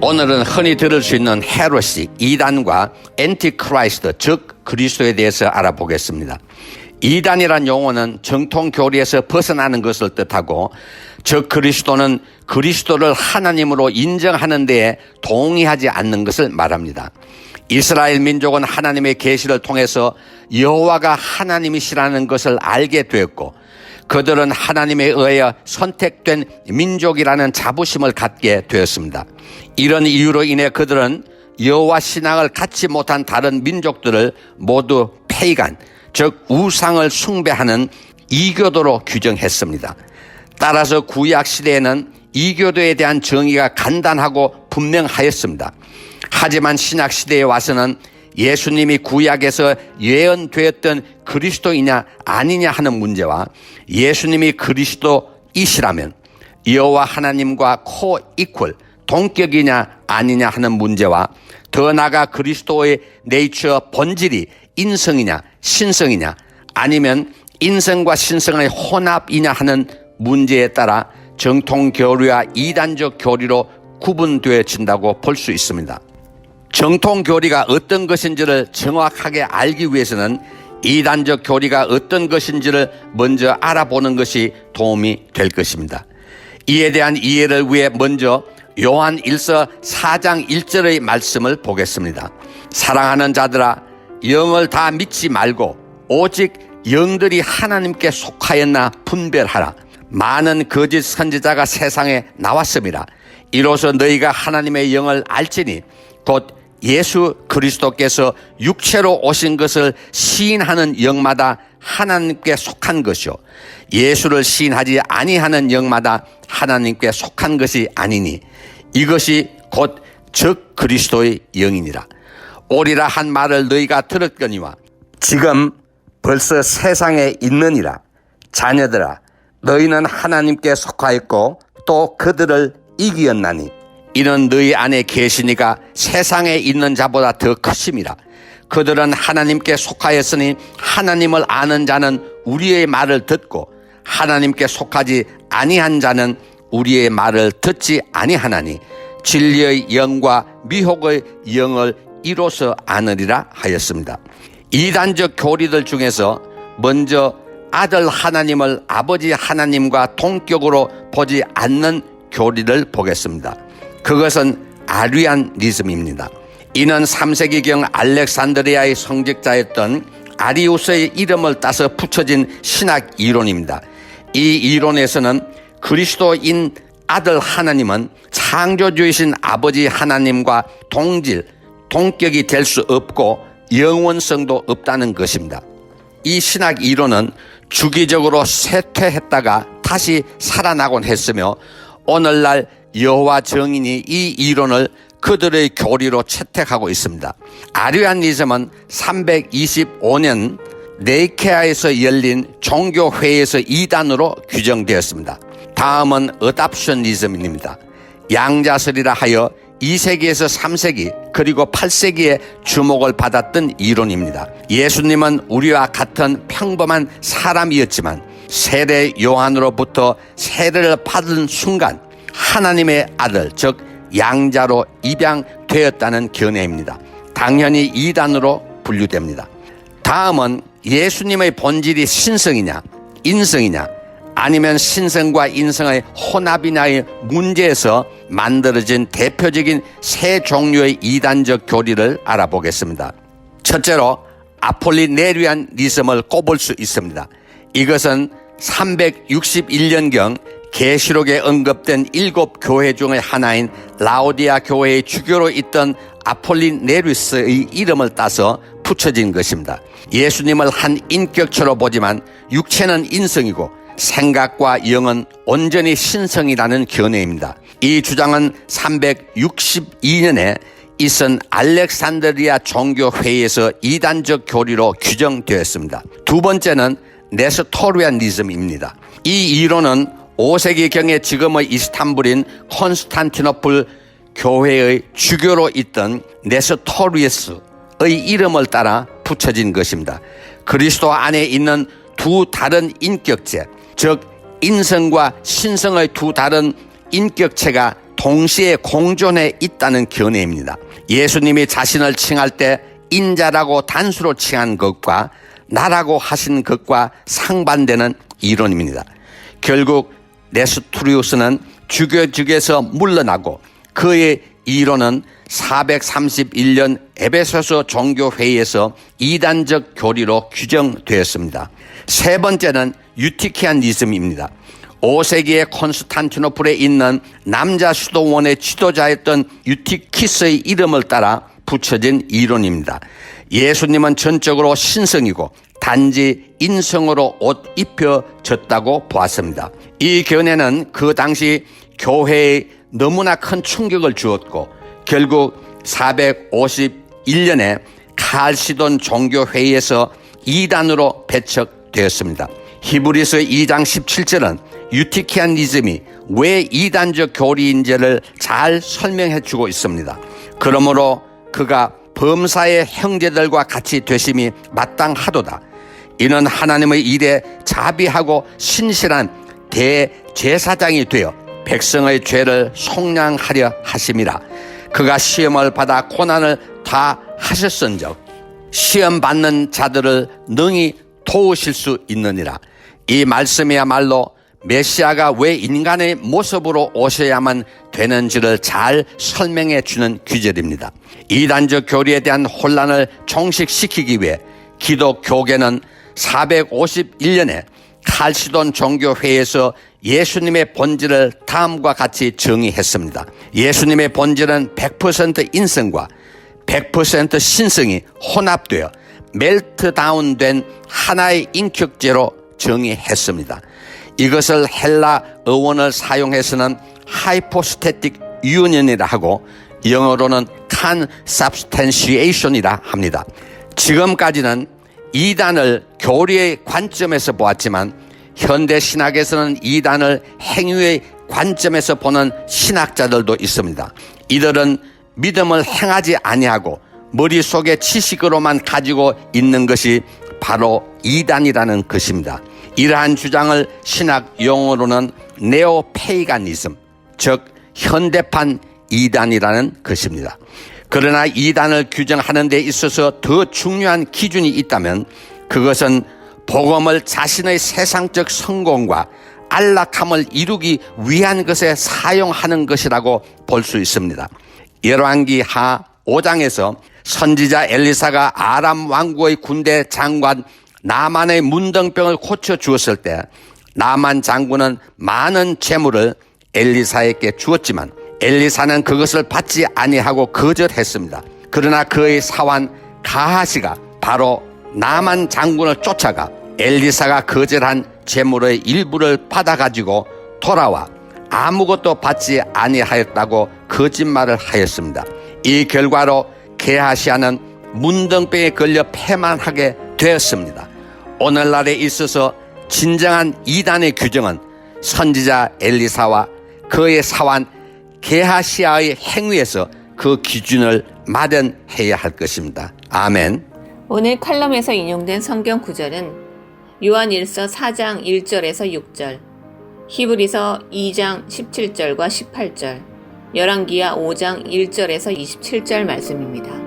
오늘은 흔히 들을 수 있는 헤레시, 이단과 엔티크라이스트, 즉 그리스도에 대해서 알아보겠습니다. 이단이란 용어는 정통 교리에서 벗어나는 것을 뜻하고, 즉 그리스도는 그리스도를 하나님으로 인정하는 데에 동의하지 않는 것을 말합니다. 이스라엘 민족은 하나님의 계시를 통해서 여호와가 하나님이시라는 것을 알게 되었고, 그들은 하나님에 의하여 선택된 민족이라는 자부심을 갖게 되었습니다. 이런 이유로 인해 그들은 여호와 신앙을 갖지 못한 다른 민족들을 모두 페이간, 즉 우상을 숭배하는 이교도로 규정했습니다. 따라서 구약 시대에는 이교도에 대한 정의가 간단하고 분명하였습니다. 하지만 신약 시대에 와서는 예수님이 구약에서 예언되었던 그리스도이냐 아니냐 하는 문제와 예수님이 그리스도이시라면 여호와 하나님과 코이퀄, 동격이냐 아니냐 하는 문제와 더 나아가 그리스도의 네이처 본질이 인성이냐 신성이냐 아니면 인성과 신성의 혼합이냐 하는 문제에 따라 정통 교리와 이단적 교리로 구분되어진다고 볼 수 있습니다. 정통 교리가 어떤 것인지를 정확하게 알기 위해서는 이단적 교리가 어떤 것인지를 먼저 알아보는 것이 도움이 될 것입니다. 이에 대한 이해를 위해 먼저 요한 1서 4장 1절의 말씀을 보겠습니다. 사랑하는 자들아, 영을 다 믿지 말고 오직 영들이 하나님께 속하였나 분별하라. 많은 거짓 선지자가 세상에 나왔음이라. 이로써 너희가 하나님의 영을 알지니 곧 예수 그리스도께서 육체로 오신 것을 시인하는 영마다 하나님께 속한 것이요 예수를 시인하지 아니하는 영마다 하나님께 속한 것이 아니니 이것이 곧 즉 그리스도의 영이니라. 오리라 한 말을 너희가 들었거니와 지금 벌써 세상에 있느니라. 자녀들아, 너희는 하나님께 속하였고 또 그들을 이기었나니 이는 너희 안에 계시니가 세상에 있는 자보다 더 크심이라. 그들은 하나님께 속하였으니 하나님을 아는 자는 우리의 말을 듣고 하나님께 속하지 아니한 자는 우리의 말을 듣지 아니하나니 진리의 영과 미혹의 영을 이로써 아느리라 하였습니다. 이단적 교리들 중에서 먼저 아들 하나님을 아버지 하나님과 동격으로 보지 않는 교리를 보겠습니다. 그것은 아리아니즘입니다. 이는 3세기경 알렉산드리아의 성직자였던 아리우스의 이름을 따서 붙여진 신학 이론입니다. 이 이론에서는 그리스도인 아들 하나님은 창조주이신 아버지 하나님과 동격이 될 수 없고 영원성도 없다는 것입니다. 이 신학 이론은 주기적으로 쇠퇴했다가 다시 살아나곤 했으며 오늘날 여호와 증인이 이 이론을 그들의 교리로 채택하고 있습니다. 아리아니즘은 325년 니케아에서 열린 종교회의에서 이단으로 규정되었습니다. 다음은 어답셔니즘입니다. 양자설이라 하여 2세기에서 3세기 그리고 8세기에 주목을 받았던 이론입니다. 예수님은 우리와 같은 평범한 사람이었지만 세례 요한으로부터 세례를 받은 순간 하나님의 아들, 즉 양자로 입양되었다는 견해입니다. 당연히 이단으로 분류됩니다. 다음은 예수님의 본질이 신성이냐 인성이냐 아니면 신성과 인성의 혼합이냐의 문제에서 만들어진 대표적인 세 종류의 이단적 교리를 알아보겠습니다. 첫째로 아폴리네리아니즘을 꼽을 수 있습니다. 이것은 361년경 계시록에 언급된 7 교회 중의 하나인 라오디아 교회의 주교로 있던 아폴리네리우스의 이름을 따서 붙여진 것입니다. 예수님을 한 인격체로 보지만 육체는 인성이고 생각과 영은 온전히 신성이라는 견해입니다. 이 주장은 362년에 있은 알렉산드리아 종교회의에서 이단적 교리로 규정되었습니다. 두 번째는 네스토리아니즘입니다. 이 이론은 5세기경에 지금의 이스탄불인 콘스탄티노플 교회의 주교로 있던 네스토리우스의 이름을 따라 붙여진 것입니다. 그리스도 안에 있는 두 다른 인격체, 즉 인성과 신성의 두 다른 인격체가 동시에 공존해 있다는 견해입니다. 예수님이 자신을 칭할 때 인자라고 단수로 칭한 것과 나라고 하신 것과 상반되는 이론입니다. 결국 네스토리우스는 주교직에서 물러나고 그의 이론은 431년 에베소서 종교회의에서 이단적 교리로 규정되었습니다. 세 번째는 유티키아니즘입니다. 5세기에 콘스탄티노플에 있는 남자 수도원의 지도자였던 유티키스의 이름을 따라 붙여진 이론입니다. 예수님은 전적으로 신성이고 단지 인성으로 옷 입혀졌다고 보았습니다. 이 견해는 그 당시 교회에 너무나 큰 충격을 주었고 결국 451년에 칼시돈 종교회의에서 이단으로 배척되었습니다. 히브리서 2장 17절은 유티키아니즘이 왜 이단적 교리인지를 잘 설명해 주고 있습니다. 그러므로 그가 범사의 형제들과 같이 되심이 마땅하도다. 이는 하나님의 일에 자비하고 신실한 대제사장이 되어 백성의 죄를 속량하려 하심이라. 그가 시험을 받아 고난을 다 하셨은즉 시험 받는 자들을 능히 도우실 수 있느니라. 이 말씀이야말로 메시아가 왜 인간의 모습으로 오셔야만 되는지를 잘 설명해 주는 규절입니다. 이단적 교리에 대한 혼란을 종식시키기 위해 기독교계는 451년에 칼시돈 종교회의에서 예수님의 본질을 다음과 같이 정의했습니다. 예수님의 본질은 100% 인성과 100% 신성이 혼합되어 멜트다운된 하나의 인격체로 정의했습니다. 이것을 헬라 어원을 사용해서는 하이포스태틱 유니언이라 하고 영어로는 consubstantiation이라 합니다. 지금까지는 이단을 교리의 관점에서 보았지만 현대 신학에서는 이단을 행위의 관점에서 보는 신학자들도 있습니다. 이들은 믿음을 행하지 아니하고 머릿속에 지식으로만 가지고 있는 것이 바로 이단이라는 것입니다. 이러한 주장을 신학 용어로는 네오페이가니즘, 즉 현대판 이단이라는 것입니다. 그러나 이단을 규정하는 데 있어서 더 중요한 기준이 있다면 그것은 복음을 자신의 세상적 성공과 안락함을 이루기 위한 것에 사용하는 것이라고 볼 수 있습니다. 열왕기 하 5장에서 선지자 엘리사가 아람 왕국의 군대 장관 나만의 문둥병을 고쳐 주었을 때 나만 장군은 많은 재물을 엘리사에게 주었지만 엘리사는 그것을 받지 아니하고 거절했습니다. 그러나 그의 사환 가하시가 바로 나만 장군을 쫓아가 엘리사가 거절한 재물의 일부를 받아가지고 돌아와 아무것도 받지 아니하였다고 거짓말을 하였습니다. 이 결과로 게하시아는 문둥병에 걸려 패만하게 되었습니다. 오늘날에 있어서 진정한 이단의 규정은 선지자 엘리사와 그의 사환 게하시아의 행위에서 그 기준을 마련해야 할 것입니다. 아멘. 오늘 칼럼에서 인용된 성경 구절은 요한일서 4장 1절에서 6절, 히브리서 2장 17절과 18절, 열왕기하 5장 1절에서 27절 말씀입니다.